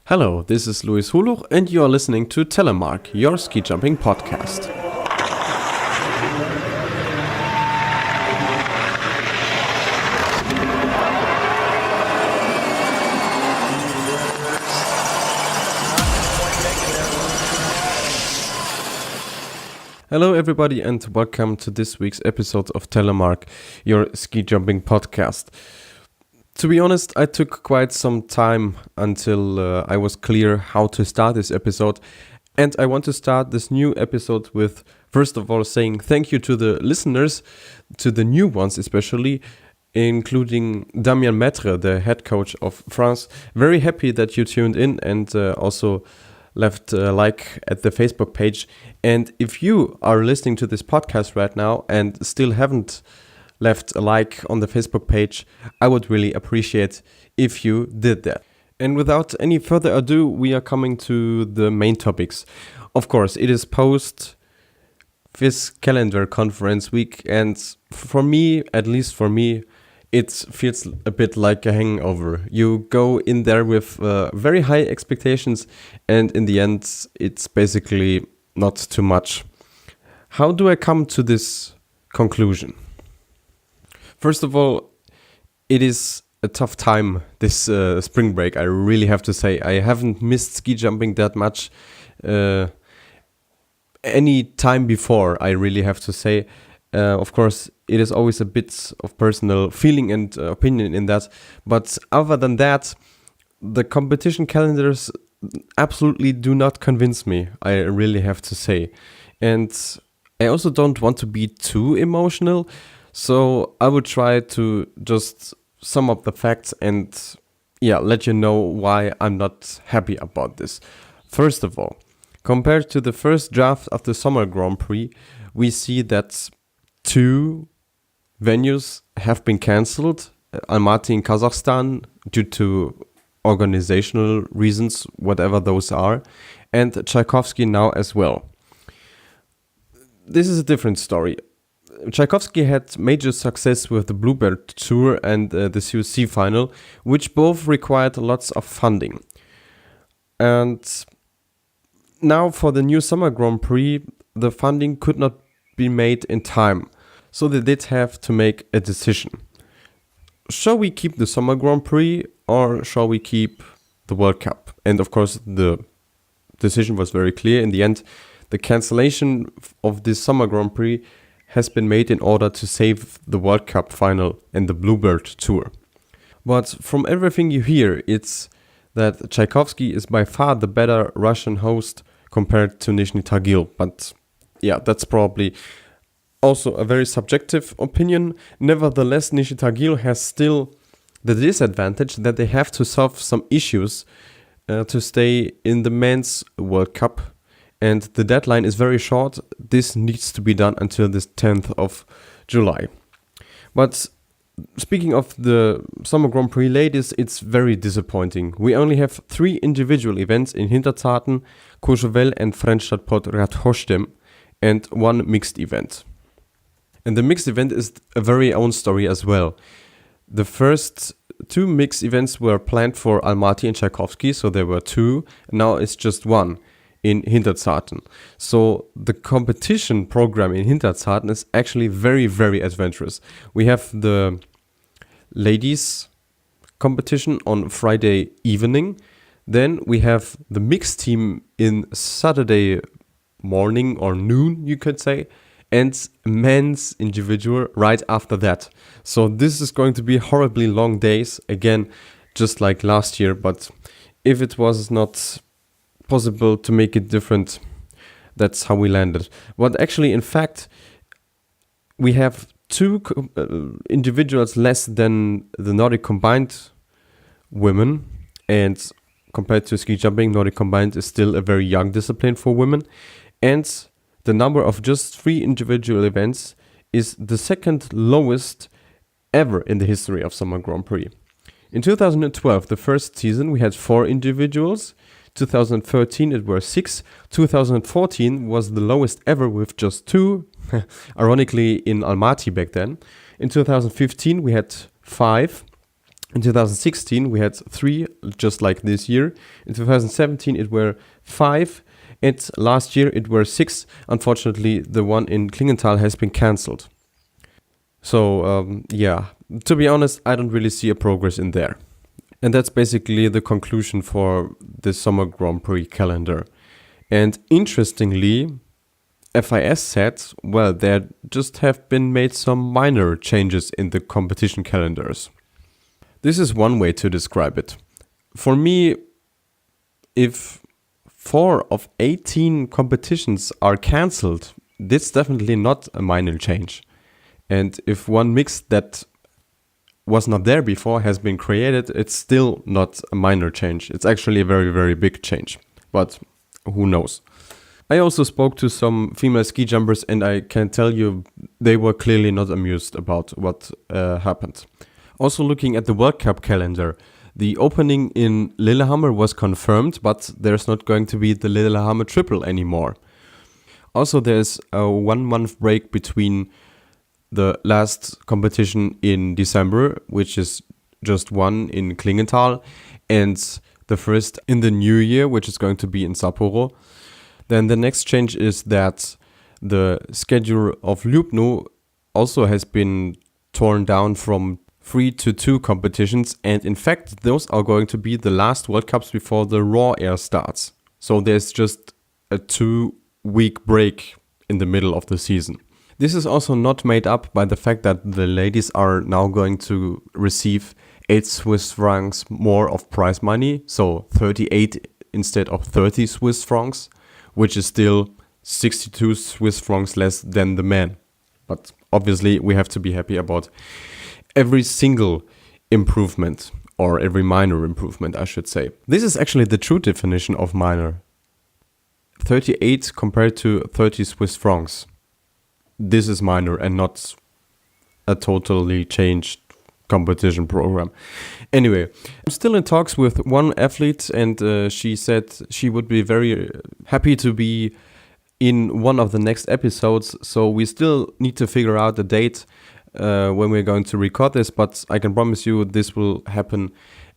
Hello, this is Luis Huluch and you are listening to Telemark, your ski jumping podcast. Hello everybody and welcome to this week's episode of Telemark, your ski jumping podcast. To be honest, I took quite some time until I was clear how to start this episode. And I want to start this new episode with, first of all, saying thank you to the listeners, to the new ones especially, including Damien Maître, the head coach of France. Very happy that you tuned in and also left a like at the Facebook page. And if you are listening to this podcast right now and still haven't left a like on the Facebook page, I would really appreciate if you did that. And without any further ado, we are coming to the main topics. Of course, it is Post-FIS Calendar Conference week, and for me, at least for me, it feels a bit like a hangover. You go in there with very high expectations, and in the end, it's basically not too much. How do I come to this conclusion? First of all, it is a tough time this spring break, I really have to say. I haven't missed ski jumping that much any time before, I really have to say. Of course, it is always a bit of personal feeling and opinion in that. But other than that, the competition calendars absolutely do not convince me, I really have to say. And I also don't want to be too emotional. So I would try to just sum up the facts and let you know why I'm not happy about this. First of all, compared to the first draft of the Summer Grand-Prix, we see that 2 venues have been cancelled. Almaty in Kazakhstan due to organizational reasons, whatever those are, and Tchaikovsky now as well. This is a different story. Tchaikovsky had major success with the Bluebird Tour and the COC final, which both required lots of funding. And now for the new Summer Grand Prix, the funding could not be made in time, so they did have to make a decision. Shall we keep the Summer Grand Prix or shall we keep the World Cup? And of course the decision was very clear. In the end, the cancellation of this Summer Grand Prix has been made in order to save the World Cup final and the Bluebird Tour. But from everything you hear, it's that Tchaikovsky is by far the better Russian host compared to Nizhny Tagil. But that's probably also a very subjective opinion. Nevertheless, Nizhny Tagil has still the disadvantage that they have to solve some issues to stay in the men's World Cup. And the deadline is very short. This needs to be done until the 10th of July. But speaking of the Summer Grand Prix ladies, it's very disappointing. We only have 3 individual events in Hinterzarten, Courchevel and Frenstadt-Pod Radhochstem, and 1 mixed event. And the mixed event is a very own story as well. The first 2 mixed events were planned for Almaty and Tchaikovsky, so there were 2. Now it's just 1. In Hinterzarten. So the competition program in Hinterzarten is actually very, very adventurous. We have the ladies competition on Friday evening. Then we have the mixed team in Saturday morning or noon, you could say, and men's individual right after that. So this is going to be horribly long days, again, just like last year. But if it was not possible to make it different, that's how we landed. But actually, in fact, we have 2 individuals less than the Nordic combined women, and compared to ski jumping, Nordic combined is still a very young discipline for women, and the number of just 3 individual events is the second lowest ever in the history of Summer Grand Prix. In 2012, the first season, we had 4 individuals. 2013 it were 6. 2014 was the lowest ever with just 2, ironically in Almaty back then. In 2015 we had 5. In 2016, we had 3, just like this year. In 2017, it were 5. And last year, it were 6. Unfortunately, the one in Klingenthal has been cancelled. So, to be honest, I don't really see a progress in there. And that's basically the conclusion for the Summer Grand Prix calendar. And interestingly, FIS said, well, there just have been made some minor changes in the competition calendars. This is one way to describe it. For me, if 4 of 18 competitions are cancelled, that's definitely not a minor change. And if one mix that was not there before has been created, it's still not a minor change. It's actually a very, very big change. But who knows? I also spoke to some female ski jumpers, and I can tell you they were clearly not amused about what happened. Also looking at the World Cup calendar, the opening in Lillehammer was confirmed, but there's not going to be the Lillehammer Triple anymore. Also, there's a 1-month break between the last competition in December, which is just one in Klingenthal, and the first in the new year, which is going to be in Sapporo. Then the next change is that the schedule of Lubno also has been torn down from 3 to 2 competitions, and in fact those are going to be the last World Cups before the Raw Air starts. So there's just a 2-week break in the middle of the season. This is also not made up by the fact that the ladies are now going to receive 8 Swiss francs more of prize money, so 38 instead of 30 Swiss francs, which is still 62 Swiss francs less than the men. But obviously we have to be happy about every single improvement, or every minor improvement, I should say. This is actually the true definition of minor. 38 compared to 30 Swiss francs. This is minor and not a totally changed competition program. Anyway, I'm still in talks with one athlete, and she said she would be very happy to be in one of the next episodes. So we still need to figure out the date when we're going to record this, but I can promise you this will happen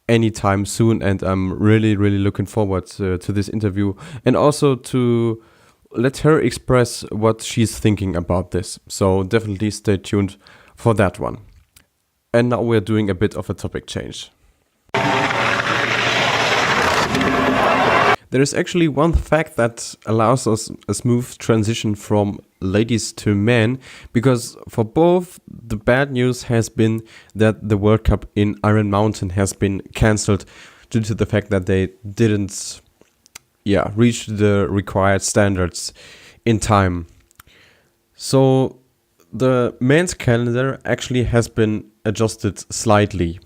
anytime soon, and I'm really, really looking forward to this interview, and also to let her express what she's thinking about this. So definitely stay tuned for that one. And now we're doing a bit of a topic change. There is actually one fact that allows us a smooth transition from ladies to men, because for both the bad news has been that the World Cup in Iron Mountain has been cancelled due to the fact that they didn't reach the required standards in time. So the men's calendar actually has been adjusted slightly.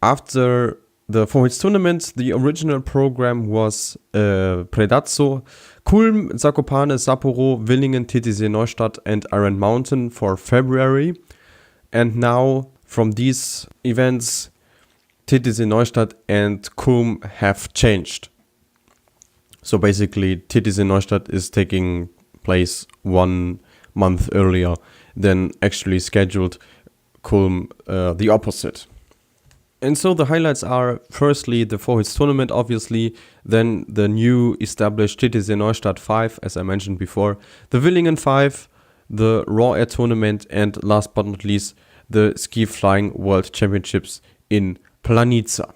After the Four-Hits tournament, the original program was Predazzo, Kulm, Zakopane, Sapporo, Villingen, Titisee Neustadt and Iron Mountain for February. And now from these events, Titisee Neustadt and Kulm have changed. So basically Titisee Neustadt is taking place 1 month earlier than actually scheduled, Kulm the opposite. And so the highlights are firstly the Four-Hits tournament, obviously, then the new established Titisee Neustadt 5, as I mentioned before, the Villingen 5, the Raw Air tournament, and last but not least, the Ski Flying World Championships in Planica.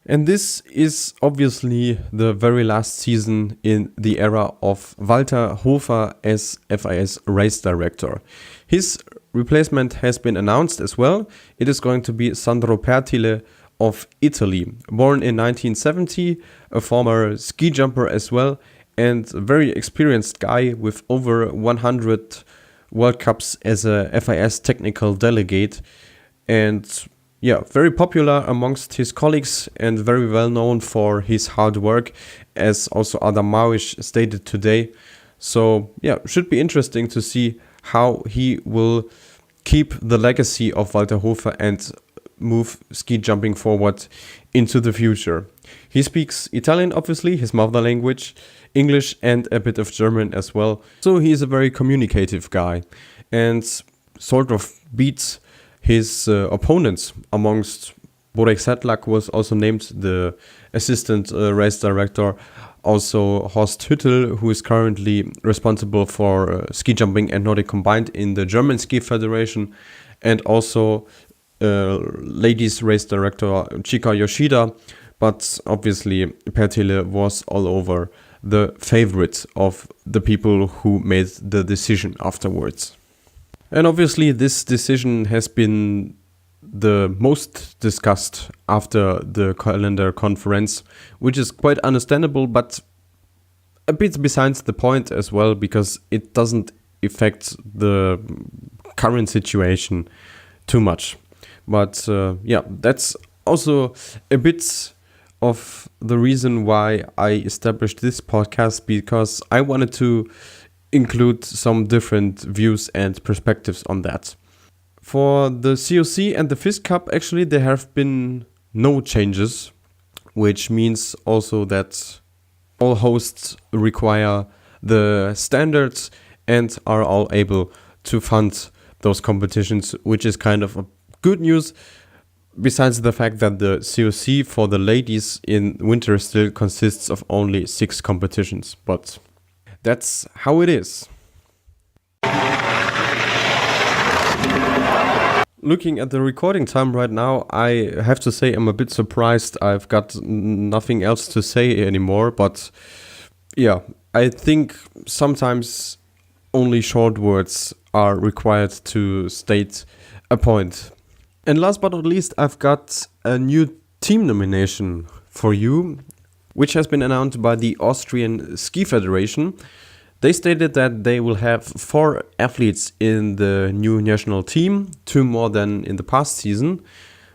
And this is obviously the very last season in the era of Walter Hofer as FIS race director. His replacement has been announced as well. It is going to be Sandro Pertile of Italy, born in 1970, a former ski jumper as well, and a very experienced guy with over 100 World Cups as a FIS technical delegate, and very popular amongst his colleagues and very well known for his hard work, as also Adam Mawish stated today. So should be interesting to see how he will keep the legacy of Walter Hofer and move ski jumping forward into the future. He speaks Italian, obviously, his mother language, English and a bit of German as well. So he is a very communicative guy and sort of beats his opponents. Amongst Borek Sedlak was also named the assistant race director. Also Horst Hüttel, who is currently responsible for ski jumping and Nordic combined in the German Ski Federation. And also ladies race director Chika Yoshida. But obviously Pertile was all over the favorite of the people who made the decision afterwards. And obviously this decision has been the most discussed after the calendar conference, which is quite understandable, but a bit besides the point as well, because it doesn't affect the current situation too much. But yeah, that's also a bit of the reason why I established this podcast, because I wanted to include some different views and perspectives on that. For the COC and the FIS Cup, actually, there have been no changes, which means also that all hosts require the standards and are all able to fund those competitions, which is kind of a good news. Besides the fact that the COC for the ladies in winter still consists of only 6 competitions, but that's how it is. Looking at the recording time right now, I have to say I'm a bit surprised. I've got nothing else to say anymore, but yeah, I think sometimes only short words are required to state a point. And last but not least, I've got a new team nomination for you, which has been announced by the Austrian Ski Federation. They stated that they will have 4 athletes in the new national team, 2 more than in the past season,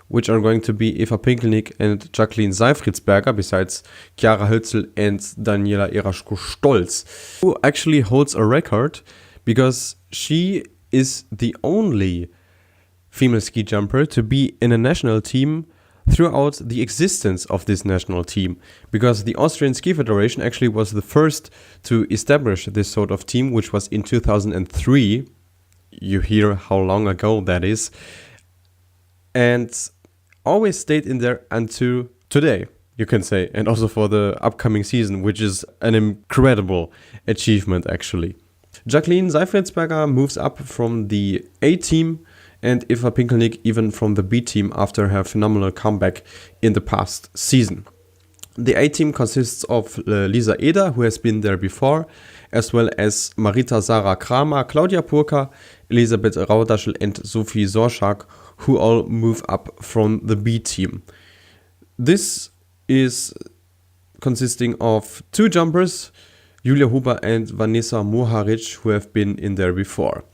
which are going to be Eva Pinkelnick and Jacqueline Seifritzberger, besides Chiara Hölzel and Daniela Eraschko-Stolz, who actually holds a record because she is the only female ski jumper to be in a national team throughout the existence of this national team, because the Austrian Ski Federation actually was the first to establish this sort of team, which was in 2003. You hear how long ago that is, and always stayed in there until today, you can say, and also for the upcoming season, which is an incredible achievement actually. Jacqueline Seifritzberger moves up from the A team, and Eva Pinkelnick even from the B team after her phenomenal comeback in the past season. The A team consists of Lisa Eder, who has been there before, as well as Marita Sarah Kramer, Claudia Purka, Elisabeth Raudaschel and Sophie Sorschak, who all move up from the B team. This is consisting of 2 jumpers, Julia Huber and Vanessa Moharic, who have been in there before.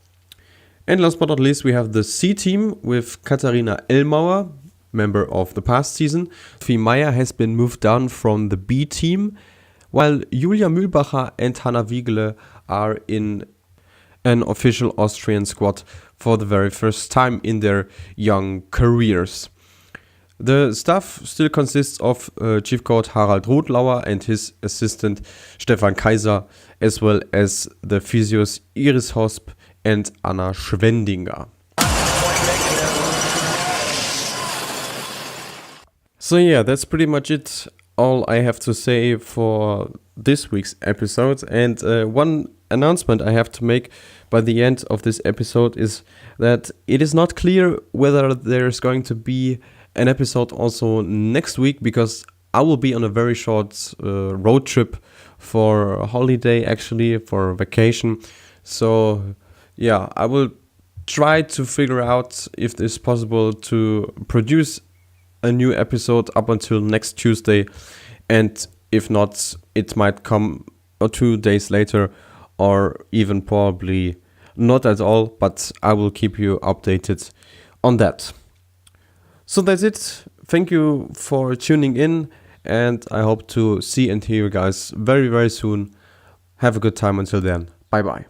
And last but not least, we have the C team with Katharina Ellmauer, member of the past season. Sophie Meyer has been moved down from the B team, while Julia Mühlbacher and Hanna Wiegele are in an official Austrian squad for the very first time in their young careers. The staff still consists of Chief Coach Harald Rotlauer and his assistant Stefan Kaiser, as well as the physios Iris Hosp and Anna Schwendinger. So yeah, that's pretty much it. All I have to say for this week's episode. And one announcement I have to make by the end of this episode is that it is not clear whether there's going to be an episode also next week, because I will be on a very short road trip for a holiday, actually, for vacation. So yeah, I will try to figure out if it's possible to produce a new episode up until next Tuesday, and if not, it might come 2 days later, or even probably not at all, but I will keep you updated on that. So that's it. Thank you for tuning in, and I hope to see and hear you guys very, very soon. Have a good time until then. Bye bye.